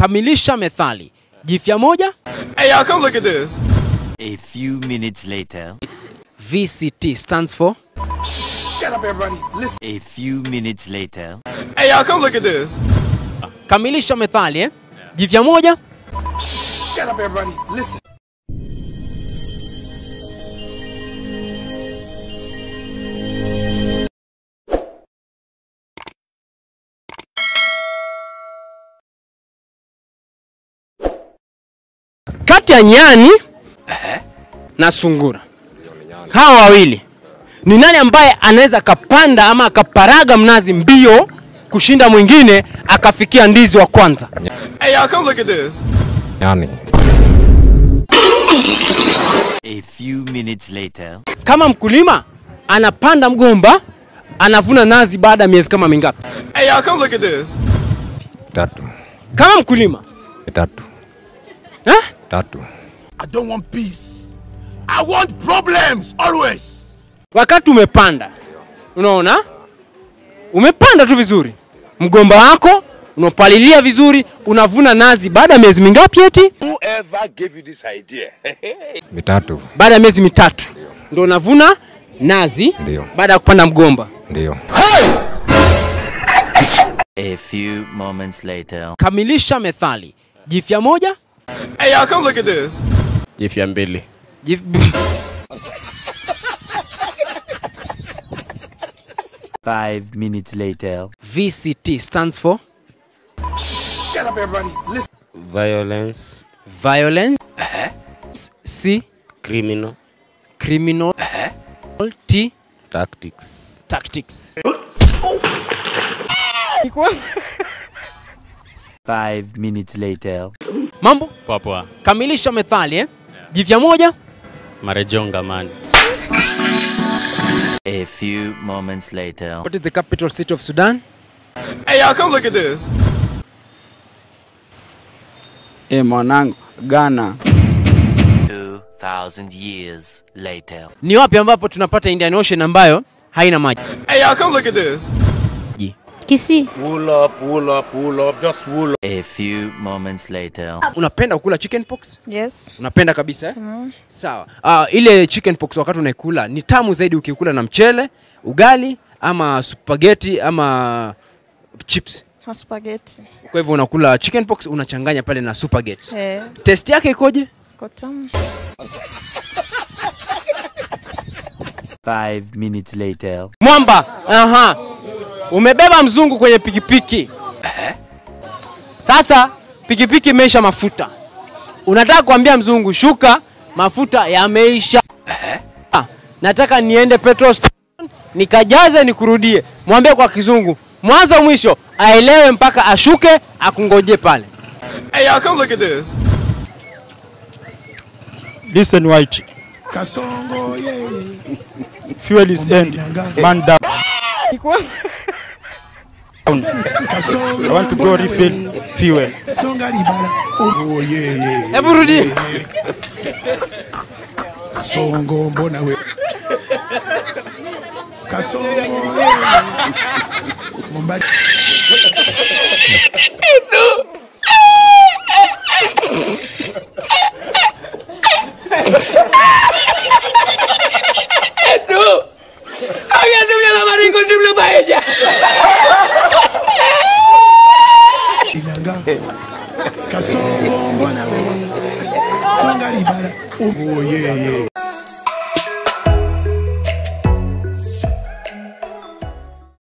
Kamilisha methali. Jifya moja. Hey y'all, come look at this. A few minutes later. VCT stands for? Shut up everybody. Listen. A few minutes later. Hey y'all, come look at this. Kamilisha methali Jifya moja. Shut up everybody. Listen. Kati ya nyani na sungura, hawa wawili, ni nani ambaye anaweza kapanda ama akaparaga mnazi mbio kushinda mwingine akafikia ndizi wa kwanza? Hey y'all, come look at this. Nyani. A few minutes later. Kama mkulima anapanda mgomba, anavuna nazi baada ya miezi kama mingapi? Hey y'all, come look at this. Tatu. Kama mkulima Tatu. Tatu. I don't want peace. I want problems always. Wakati umepanda, unaona? Umepanda tu vizuri mgomba wako, unapalilia vizuri, unavuna nazi baada ya miezi mingapi eti? Whoever gave you this idea? Mitatu. Baada ya miezi mitatu ndio unavuna nazi. Ndio. Baada ya kupanda mgomba. Ndio. A few moments later. Kamilisha methali. Jifya moja. Hey y'all, come look at this. Jifya mbili. 5 minutes later. VCT stands for? Shut up everybody. Listen. Violence. Violence. C. Criminal. Criminal. T. Tactics. Tactics. 5 minutes later. Mambo? Poa. Kamilisha methali Jifya moja. Marejonga man. A few moments later. What is the capital city of Sudan? Hey y'all, come look at this. Mwanangu, Ghana. 2000 years later. Ni wapi ambapo tunapata Indian Ocean ambayo haina maji? Hey y'all, come look at this. Kisii. Pull up, just pull up. A few moments later. Unapenda kukula chicken pox? Yes. Unapenda kabisa Sawa. Ile chicken pox wakati unaikula ni tamu zaidi ukikula na mchele, ugali ama spaghetti ama chips. Spaghetti. Kwa hivyo unakula chicken pox unachanganya pale na spaghetti. Taste yake ikoje? Kotamu. 5 minutes later. Mwamba. Umebeba mzungu kwenye pikipiki. Sasa pikipiki imeisha mafuta. Unataka kuambia mzungu shuka, mafuta yameisha. Nataka niende petrol station nikajaze nikurudie. Mwambie kwa kizungu mwanzo mwisho aelewe mpaka ashuke akungoje pale. Hey y'all, come look at this. Listen white. Kasongo, yeah. Fuel is end. Man down. I want to go refill fuel. Songa libala. Oh yeah. Hebu rudi. Kasongo mbona we. Kasongo. Mumbali. Kasongo mbona we. Songa libala. Oh yeah.